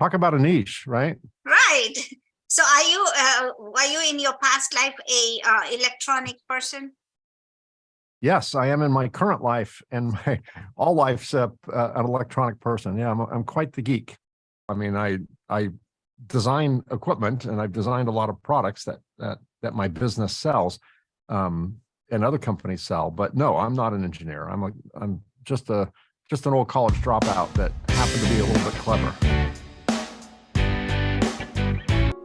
Talk about a niche, right? Right. So are you in your past life a electronic person? Yes, I am in my current life, and my all life's an electronic person. Yeah, I'm quite the geek. I mean, I design equipment, and I've designed a lot of products that my business sells, and other companies sell. But no, I'm not an engineer. I'm just an old college dropout that happened to be a little bit clever.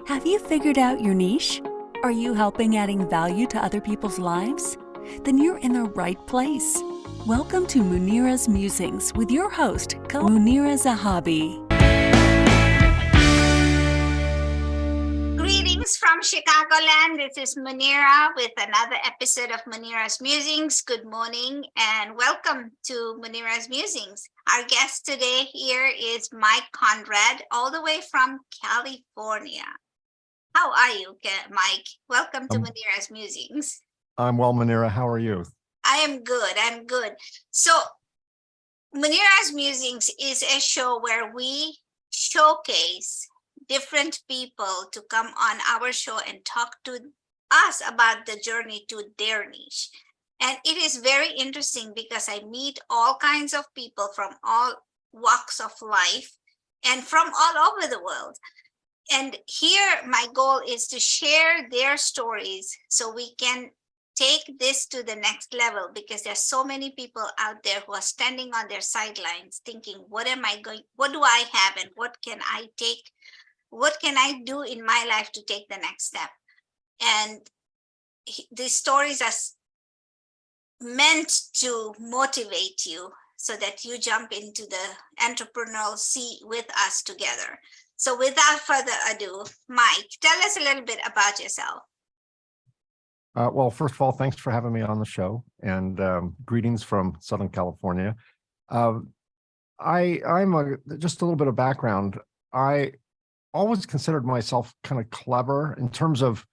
Have you figured out your niche? Are you helping adding value to other people's lives? Then you're in the right place. Welcome to Munira's Musings with your host, Munira Zahabi. Greetings from Chicagoland. This is Munira with another episode of Munira's Musings. Good morning and welcome to Munira's Musings. Our guest today here is Mike Konrad, all the way from California. How are you, Mike? Welcome to Munira's Musings. I'm well, Munira. How are you? I am good. I'm good. So Munira's Musings is a show where we showcase different people to come on our show and talk to us about the journey to their niche. And it is very interesting because I meet all kinds of people from all walks of life and from all over the world. And here my goal is to share their stories so we can take this to the next level, because there's so many people out there who are standing on their sidelines thinking, what do I have and what can I do in my life to take the next step? And these stories are meant to motivate you so that you jump into the entrepreneurial sea with us together. So without further ado, Mike, tell us a little bit about yourself. Well, first of all, thanks for having me on the show, and greetings from Southern California. Just a little bit of background. I always considered myself kind of clever in terms of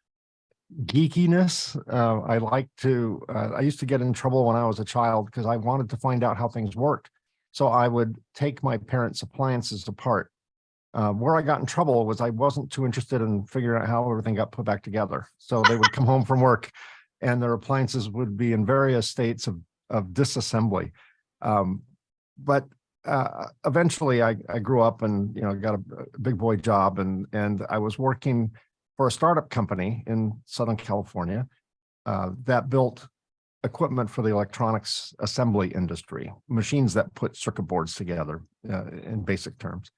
geekiness. I used to get in trouble when I was a child because I wanted to find out how things worked. So I would take my parents' appliances apart. Where I got in trouble was I wasn't too interested in figuring out how everything got put back together. So they would come home from work and their appliances would be in various states of disassembly. But eventually I grew up and got a big boy job, and I was working for a startup company in Southern California that built equipment for the electronics assembly industry, machines that put circuit boards together in basic terms.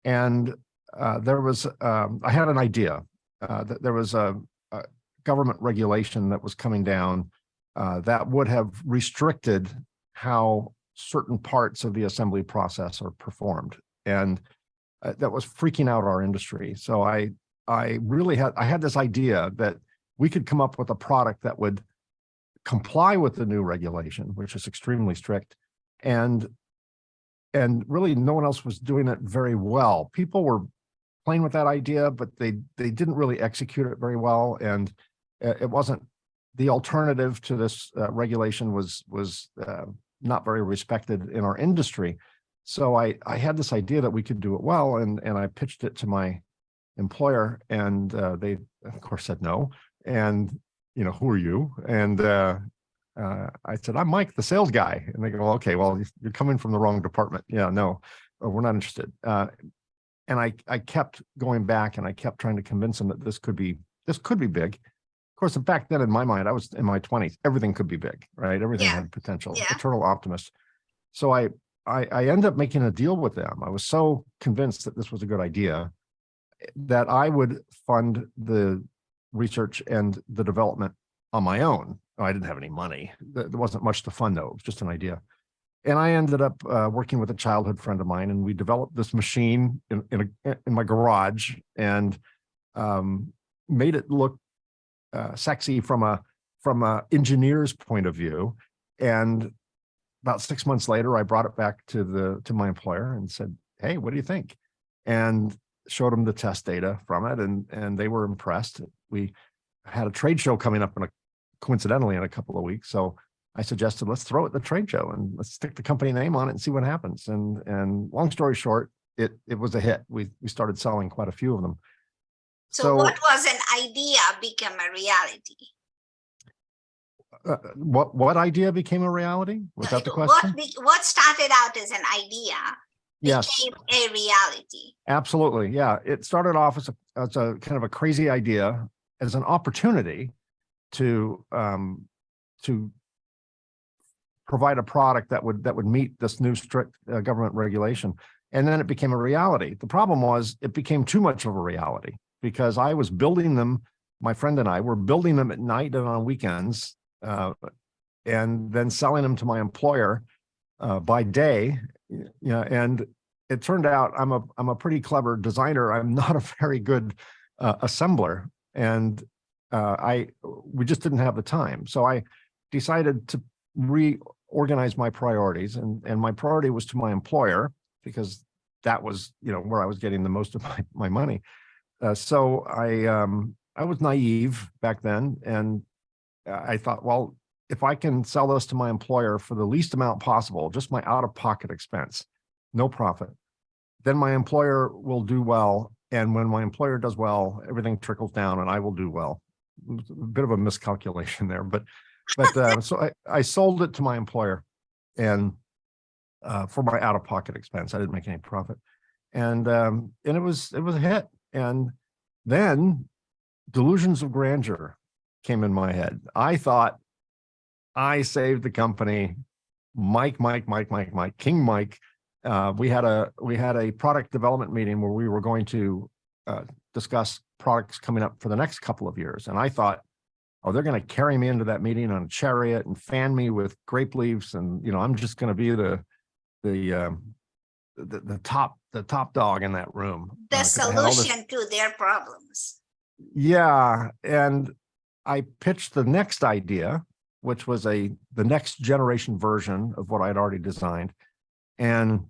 And I had an idea that there was a government regulation that was coming down that would have restricted how certain parts of the assembly process are performed. And that was freaking out our industry. So I had this idea that we could come up with a product that would comply with the new regulation, which is extremely strict, and really no one else was doing it very well. People were playing with that idea, but they didn't really execute it very well. And it wasn't, the alternative to this regulation was not very respected in our industry. So I had this idea that we could do it well, and I pitched it to my employer, and they of course said no. And who are you? And I said, I'm Mike, the sales guy. And they go, well, okay, well, you're coming from the wrong department. Yeah, no, we're not interested. And I kept going back, and I kept trying to convince them that this could be big. Of course, back then in my mind, I was in my 20s, everything could be big, right? Everything had potential, eternal optimist. So I ended up making a deal with them. I was so convinced that this was a good idea that I would fund the research and the development on my own. I didn't have any money. There wasn't much to fund, though. It was just an idea. And I ended up working with a childhood friend of mine, and we developed this machine in my garage, and made it look sexy from a engineer's point of view. And about 6 months later, I brought it back to my employer and said, "Hey, what do you think?" And showed them the test data from it, and they were impressed. We had a trade show coming up coincidentally in a couple of weeks. So I suggested, let's throw it at the trade show and let's stick the company name on it and see what happens. And long story short, it was a hit. We started selling quite a few of them. So what was an idea became a reality? What idea became a reality? Was that the question? What started out as an idea became a reality? Absolutely. Yeah. It started off as a kind of a crazy idea, as an opportunity to provide a product that would meet this new strict government regulation. And then it became a reality. The problem was it became too much of a reality because I was building them, my friend and I were building them at night and on weekends, and then selling them to my employer by day. And it turned out I'm a pretty clever designer. I'm not a very good assembler, and we just didn't have the time. So I decided to reorganize my priorities, and my priority was to my employer because that was where I was getting the most of my money. So I was naive back then, and I thought, well, if I can sell this to my employer for the least amount possible, just my out-of-pocket expense, no profit, then my employer will do well. And when my employer does well, everything trickles down and I will do well. It was a bit of a miscalculation there, but so I sold it to my employer, and for my out-of-pocket expense, I didn't make any profit, and it was a hit. And then delusions of grandeur came in my head. I thought I saved the company. King Mike. We had a product development meeting where we were going to discuss products coming up for the next couple of years, and I thought, oh, they're going to carry me into that meeting on a chariot and fan me with grape leaves, and I'm just going to be the top dog in that room. The solution to their problems. Yeah, and I pitched the next idea, which was the next generation version of what I'd already designed, and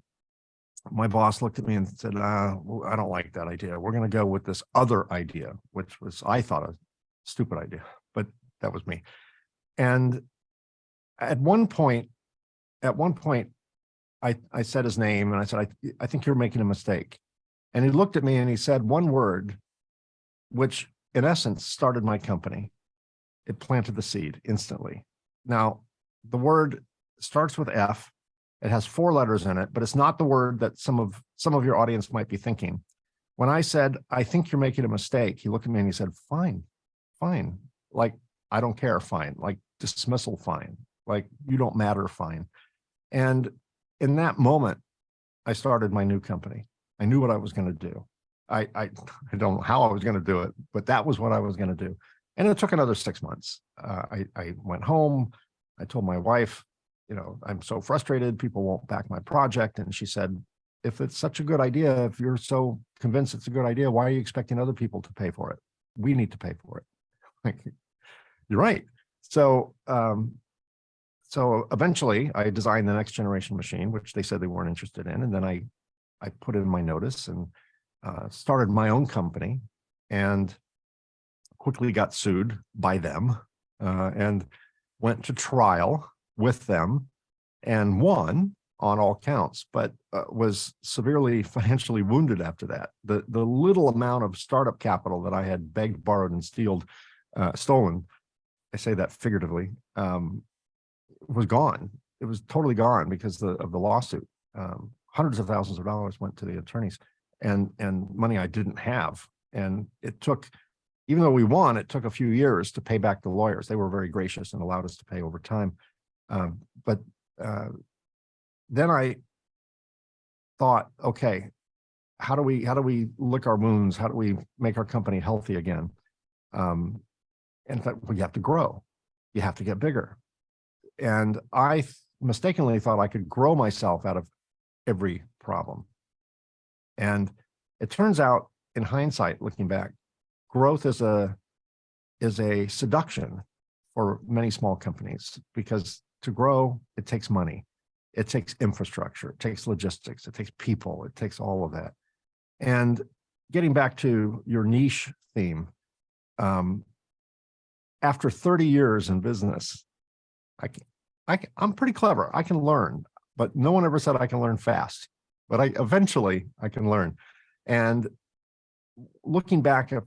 my boss looked at me and said, well, I don't like that idea. We're going to go with this other idea, which was, I thought, a stupid idea, but that was me. And at one point, I said his name and I said, I think you're making a mistake. And he looked at me and he said one word, which in essence started my company. It planted the seed instantly. Now, the word starts with F. It has 4 letters in it, but it's not the word that some of your audience might be thinking. When I said, I think you're making a mistake, he looked at me and he said, fine. Like, I don't care, fine. Like, dismissal, fine. Like, you don't matter, fine. And in that moment, I started my new company. I knew what I was going to do. I don't know how I was going to do it, but that was what I was going to do. And it took another 6 months. I went home. I told my wife, I'm so frustrated. People won't back my project. And she said, if it's such a good idea, if you're so convinced it's a good idea, why are you expecting other people to pay for it? We need to pay for it. Like, you're right. So eventually I designed the next generation machine, which they said they weren't interested in. And then I put in my notice and started my own company, and quickly got sued by them, and went to trial with them and won on all counts, but was severely financially wounded after that. The little amount of startup capital that I had begged, borrowed, and stolen, I say that figuratively, was gone. It was totally gone because of the lawsuit. Hundreds of thousands of dollars went to the attorneys, and money I didn't have. And it took, even though we won, it took a few years to pay back the lawyers. They were very gracious and allowed us to pay over time. But then I thought, okay, how do we lick our wounds? How do we make our company healthy again? And in fact, well, you have to grow. You have to get bigger. And I mistakenly thought I could grow myself out of every problem. And it turns out, in hindsight, looking back, growth is a seduction for many small companies, because to grow, it takes money, it takes infrastructure, it takes logistics, it takes people, it takes all of that. And getting back to your niche theme, after 30 years in business, I'm pretty clever. I can learn, but no one ever said I can learn fast. but eventually I can learn. And looking back at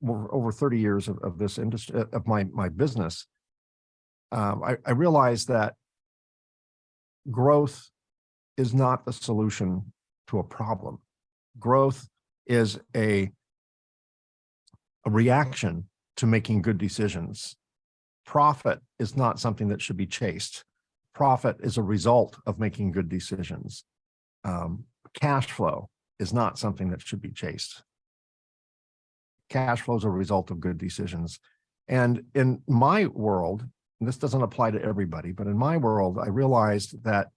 over 30 years of this industry, of my business, I realized that growth is not the solution to a problem. Growth is a reaction to making good decisions. Profit is not something that should be chased. Profit is a result of making good decisions. Cash flow is not something that should be chased. Cash flow is a result of good decisions. And in my world, and this doesn't apply to everybody, but in my world, I realized that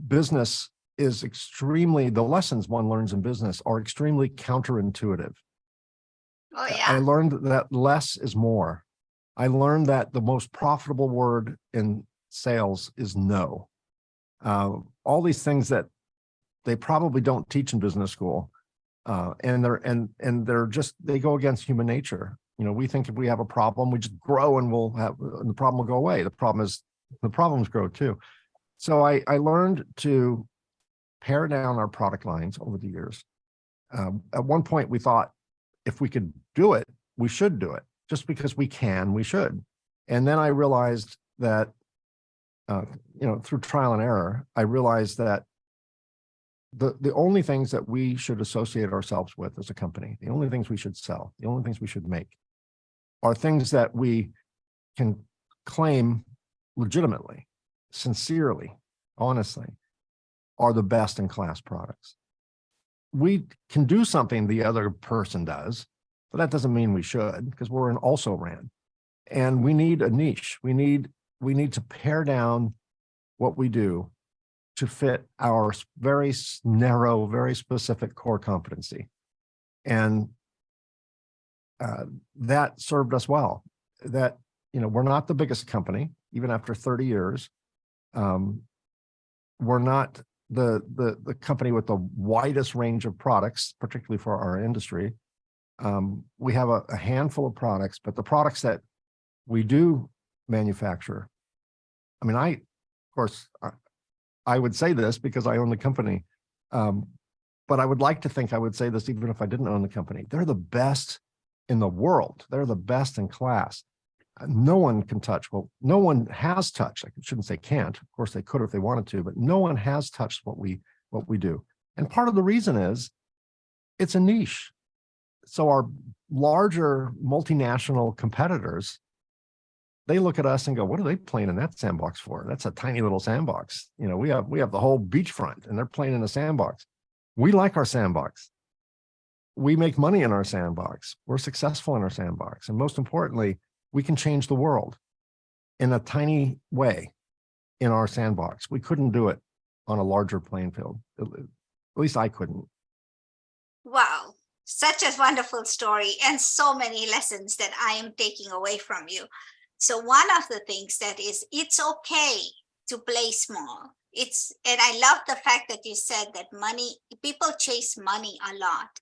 business is the lessons one learns in business are extremely counterintuitive. Oh, yeah. I learned that less is more. I learned that the most profitable word in sales is no. All these things that they probably don't teach in business school, and they go against human nature. You know, we think if we have a problem, we just grow and the problem will go away. The problems grow too. So I learned to pare down our product lines over the years. At one point, we thought if we could do it, we should do it. Just because we can, we should. And then I realized that, through trial and error, I realized that the only things that we should associate ourselves with as a company, the only things we should sell, the only things we should make, are things that we can claim legitimately, sincerely, honestly, are the best in class products. We can do something the other person does, but that doesn't mean we should, because we're an also ran. And we need a niche. We need to pare down what we do to fit our very narrow, very specific core competency. And that served us well. That, we're not the biggest company, even after 30 years. We're not the company with the widest range of products, particularly for our industry. We have a handful of products, but the products that we do manufacture, I would say this because I own the company, but I would like to think I would say this even if I didn't own the company. They're the best in the world. They're the best in class. No one can touch. Well, no one has touched. I shouldn't say can't. Of course, they could if they wanted to, but no one has touched what we do. And part of the reason is it's a niche. So our larger multinational competitors, they look at us and go, what are they playing in that sandbox for? That's a tiny little sandbox. We have the whole beachfront and they're playing in a sandbox. We like our sandbox. We make money in our sandbox. We're successful in our sandbox. And most importantly, we can change the world in a tiny way in our sandbox. We couldn't do it on a larger playing field. At least I couldn't. Wow. Such a wonderful story and so many lessons that I am taking away from you. So one of the things that is, it's okay to play small. And I love the fact that you said that people chase money a lot,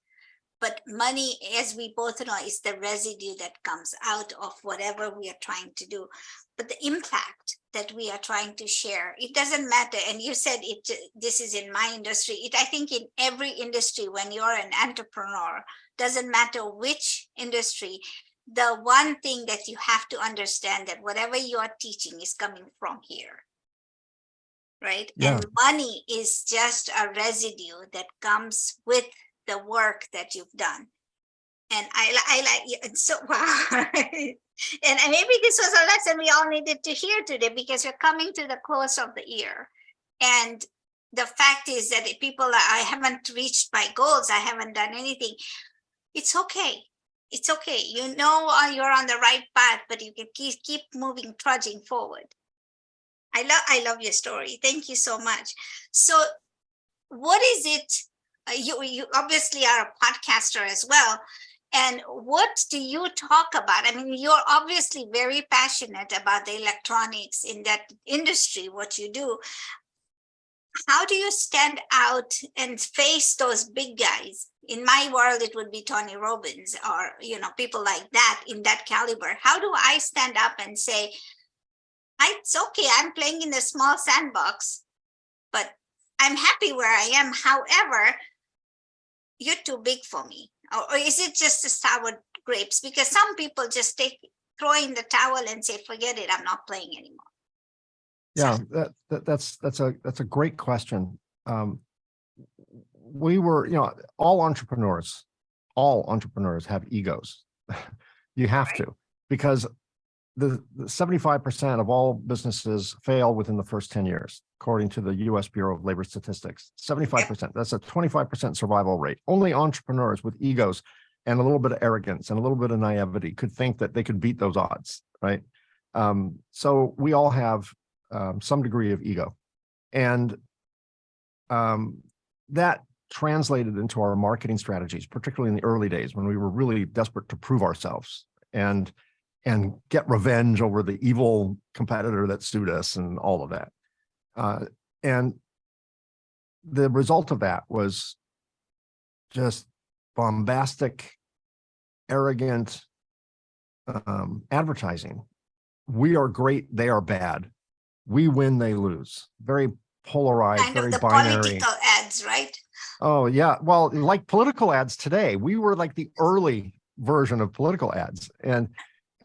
but money, as we both know, is the residue that comes out of whatever we are trying to do. But the impact that we are trying to share, it doesn't matter. And you said this is in my industry. I think in every industry, when you're an entrepreneur, doesn't matter which industry, the one thing that you have to understand that whatever you are teaching is coming from here, right? Yeah. And money is just a residue that comes with the work that you've done. And I like it. So wow. And maybe this was a lesson we all needed to hear today, because we're coming to the close of the year. And the fact is that I haven't reached my goals, I haven't done anything. It's okay. It's okay. You're on the right path, but you can keep moving, trudging forward. I love your story. Thank you so much. So what is it? You obviously are a podcaster as well. And what do you talk about? I mean, you're obviously very passionate about the electronics in that industry, what you do. How do you stand out and face those big guys? In my world, it would be Tony Robbins or, people like that in that caliber. How do I stand up and say, it's okay, I'm playing in a small sandbox, but I'm happy where I am. However, you're too big for me. Or is it just the sour grapes? Because some people just throw in the towel and say, forget it, I'm not playing anymore. Yeah, that's a great question. We were, all entrepreneurs have egos. You have to, because the 75% of all businesses fail within the first 10 years, according to the US Bureau of Labor Statistics. 75%, that's a 25% survival rate. Only entrepreneurs with egos and a little bit of arrogance and a little bit of naivety could think that they could beat those odds, right? So we all have some degree of ego. And that translated into our marketing strategies, particularly in the early days when we were really desperate to prove ourselves and get revenge over the evil competitor that sued us and all of that. And the result of that was just bombastic, arrogant advertising. We are great, they are bad. We win, they lose. Very polarized, kind very of the binary. political ads, right? Oh, yeah. Well, like political ads today, we were like the early version of political ads.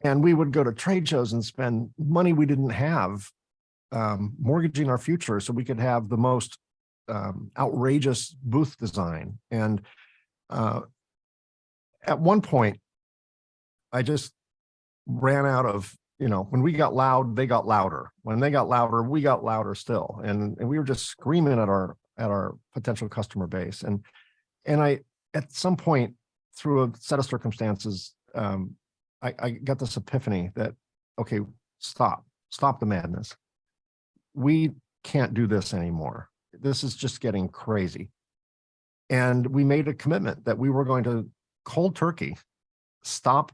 And we would go to trade shows and spend money we didn't have, mortgaging our future so we could have the most outrageous booth design. And at one point, I just ran out of, when we got loud, they got louder. When they got louder, we got louder still. And we were just screaming at our potential customer base. And I, at some point through a set of circumstances, I got this epiphany that, okay, stop the madness. We can't do this anymore. This is just getting crazy. And we made a commitment that we were going to cold turkey stop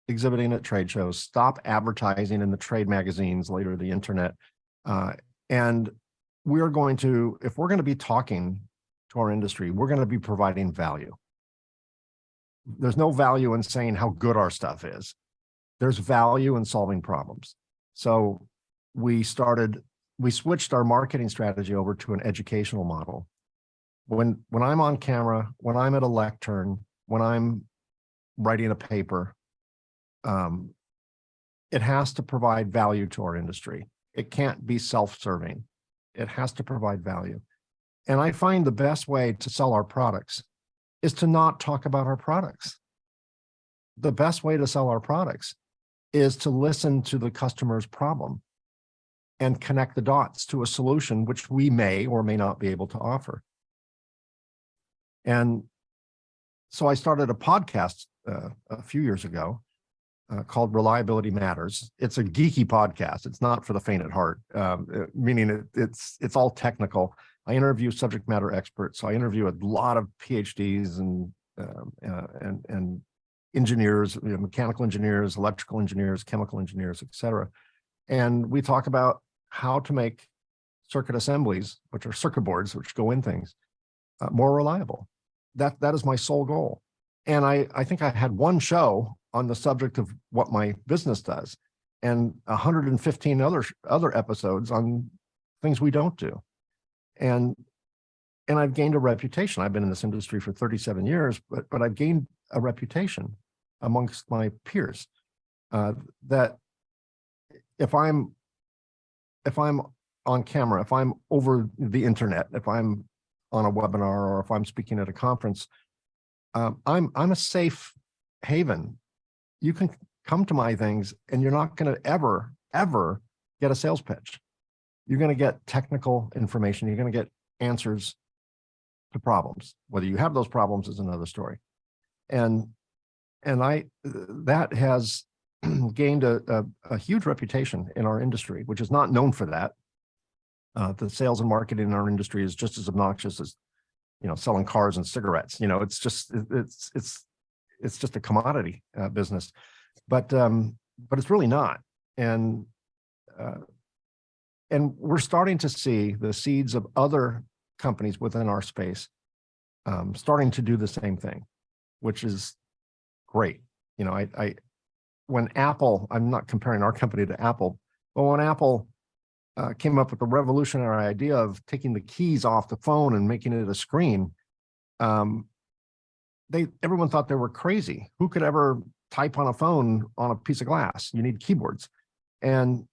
exhibiting at trade shows, stop advertising in the trade magazines, later the internet. And we're going to, if we're going to be talking to our industry, we're going to be providing value. There's no value in saying how good our stuff is. There's value in solving problems. So we switched our marketing strategy over to an educational model. When I'm on camera, when I'm at a lectern, when I'm writing a paper, it has to provide value to our industry. It can't be self-serving. It has to provide value. And I find the best way to sell our products is to not talk about our products. The best way to sell our products is to listen to the customer's problem and connect the dots to a solution which we may or may not be able to offer. And so I started a podcast a few years ago called Reliability Matters. It's a geeky podcast. It's not for the faint at heart, meaning it's all technical. I interview subject matter experts. So I interview a lot of PhDs and engineers, mechanical engineers, electrical engineers, chemical engineers, et cetera. And we talk about how to make circuit assemblies, which are circuit boards, which go in things, more reliable. That is my sole goal. And I think I had one show on the subject of what my business does and 115 other episodes on things we don't do. And I've gained a reputation. I've been in this industry for 37 years, but I've gained a reputation amongst my peers that if I'm on camera, if I'm over the internet, if I'm on a webinar, or if I'm speaking at a conference, I'm a safe haven. You can come to my things and you're not going to ever get a sales pitch. You're going to get technical information. You're going to get answers to problems. Whether you have those problems is another story. And that has gained a huge reputation in our industry, which is not known for that. The sales and marketing in our industry is just as obnoxious as, selling cars and cigarettes. It's just a commodity business, but it's really not. And we're starting to see the seeds of other companies within our space starting to do the same thing, which is great. When Apple, I'm not comparing our company to Apple, but when Apple came up with the revolutionary idea of taking the keys off the phone and making it a screen, everyone thought they were crazy. Who could ever type on a phone on a piece of glass? You need keyboards. And,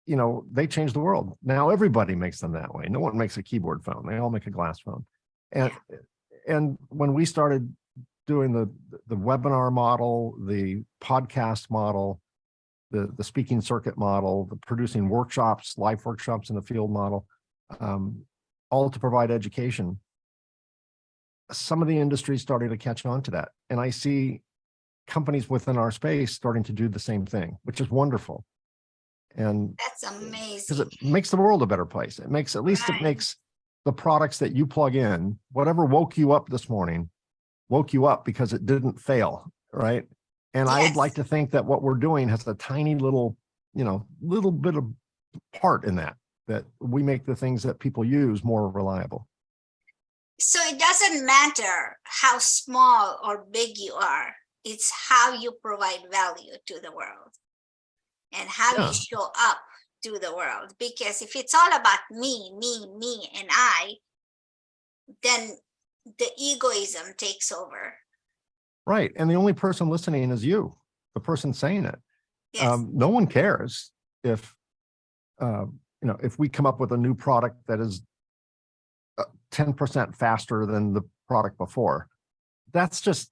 they changed the world. Now everybody makes them that way. No one makes a keyboard phone. They all make a glass phone. And when we started doing the webinar model, the podcast model, the speaking circuit model, the producing workshops, live workshops in the field model, all to provide education, some of the industries started to catch on to that. And I see companies within our space starting to do the same thing, which is wonderful. And That's amazing. because it makes the world a better place. It makes, at least it makes the products that you plug in, whatever woke you up this morning, woke you up because it didn't fail, right? And I'd like to think that what we're doing has a tiny little, little bit of part in that we make the things that people use more reliable. So it doesn't matter how small or big you are. It's how you provide value to the world and how you show up to the world. Because if it's all about me, and I, then the egoism takes over. Right. And the only person listening is you, the person saying it. Yes. No one cares if, if we come up with a new product that is 10% faster than the product before. That's just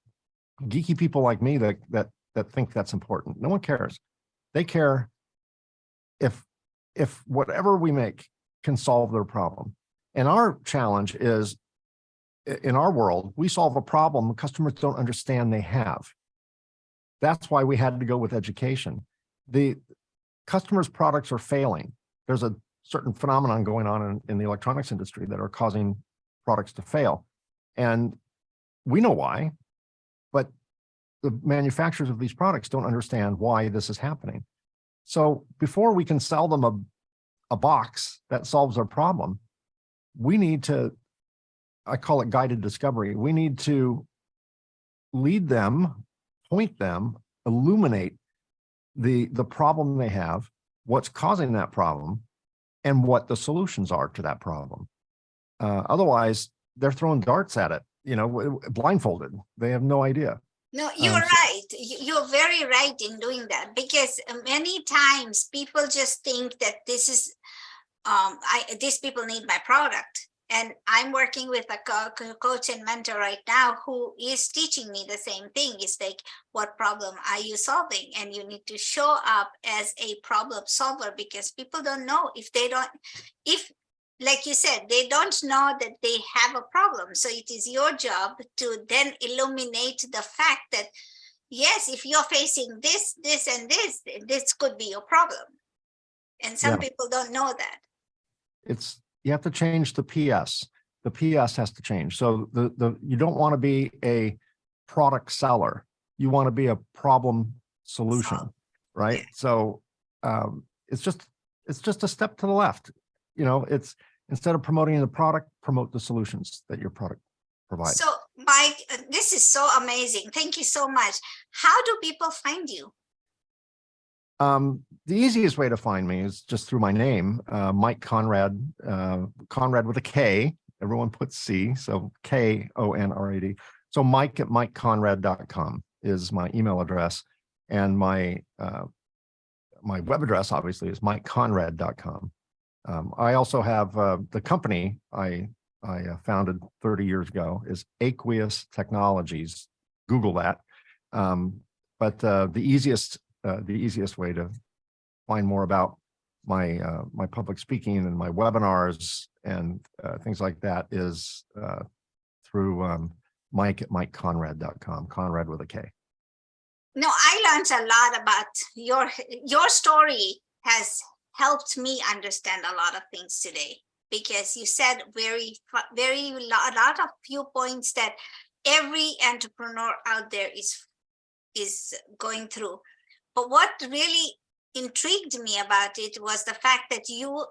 geeky people like me that think that's important. No one cares. They care if whatever we make can solve their problem. And our challenge is, in our world, we solve a problem customers don't understand they have. That's why we had to go with education. The customers' products are failing. There's a certain phenomenon going on in the electronics industry that are causing products to fail. And we know why, but the manufacturers of these products don't understand why this is happening. So before we can sell them a box that solves their problem, we need to, I call it guided discovery. We need to lead them, point them, illuminate the problem they have, what's causing that problem, and what the solutions are to that problem. Otherwise, they're throwing darts at it, blindfolded. They have no idea. No, you're right. You're very right in doing that, because many times people just think that this is, these people need my product. And I'm working with a coach and mentor right now who is teaching me the same thing. It's like, what problem are you solving? And you need to show up as a problem solver, because people don't know if like you said, they don't know that they have a problem. So it is your job to then illuminate the fact that, yes, if you're facing this, and this could be your problem. And some people don't know that. You have to change the PS. The PS has to change. So you don't want to be a product seller. You want to be a problem solution, right? Yeah. So it's just a step to the left. It's, instead of promoting the product, promote the solutions that your product provides. So Mike, this is so amazing. Thank you so much. How do people find you? The easiest way to find me is just through my name, Mike Konrad, Konrad with a K. Everyone puts C, so Konrad. So Mike at MikeKonrad.com is my email address, and my web address obviously is MikeKonrad.com. I also have the company I founded 30 years ago is Aqueous Technologies. Google that. But the easiest way to find more about my public speaking and my webinars and things like that is through Mike at MikeKonrad.com, Konrad with a K. No, I learned a lot about your story. Has helped me understand a lot of things today, because you said a lot of few points that every entrepreneur out there is going through. But what really intrigued me about it was the fact that you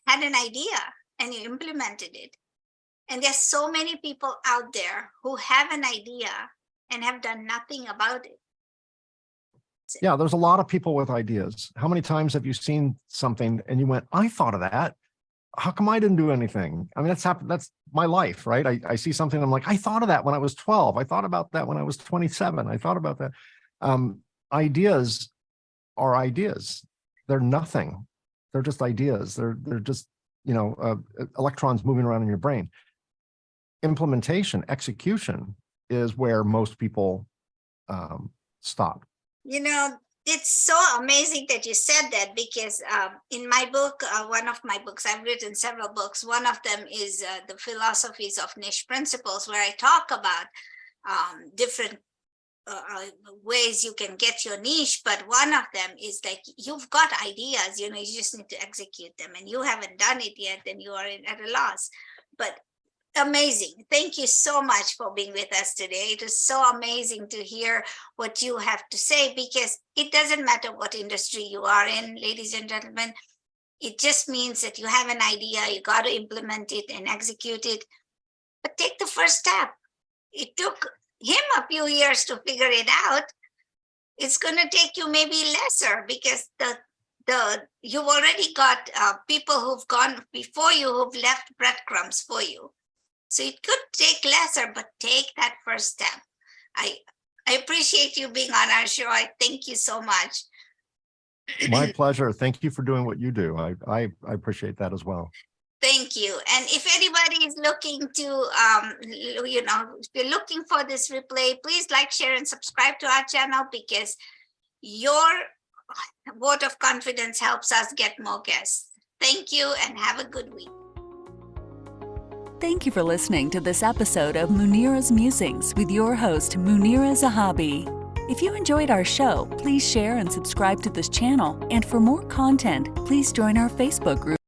had an idea and you implemented it. And there's so many people out there who have an idea and have done nothing about it. Yeah, there's a lot of people with ideas. How many times have you seen something and you went, I thought of that. How come I didn't do anything? I mean, that's happened. That's my life, right? I see something. I'm like, I thought of that when I was 12. I thought about that when I was 27. I thought about that. Ideas are ideas. They're nothing. They're just ideas. They're just, electrons moving around in your brain. Implementation, execution is where most people stop. It's so amazing that you said that, because in my book, one of my books, I've written several books. One of them is The Philosophies of Niche Principles, where I talk about different ways you can get your niche. But one of them is like, you've got ideas, you just need to execute them, and you haven't done it yet, then you are at a loss. But amazing. Thank you so much for being with us today. It is so amazing to hear what you have to say, because it doesn't matter what industry you are in, ladies and gentlemen. It just means that you have an idea, you got to implement it and execute it, but take the first step. It took him a few years to figure it out. It's going to take you maybe lesser, because you've already got people who've gone before you who've left breadcrumbs for you. So it could take lesser, but take that first step. I appreciate you being on our show. I thank you so much. My pleasure. Thank you for doing what you do. I appreciate that as well. Thank you. And if anybody is looking to, if you're looking for this replay, please like, share, and subscribe to our channel, because your vote of confidence helps us get more guests. Thank you, and have a good week. Thank you for listening to this episode of Munira's Musings with your host, Munira Zahabi. If you enjoyed our show, please share and subscribe to this channel. And for more content, please join our Facebook group.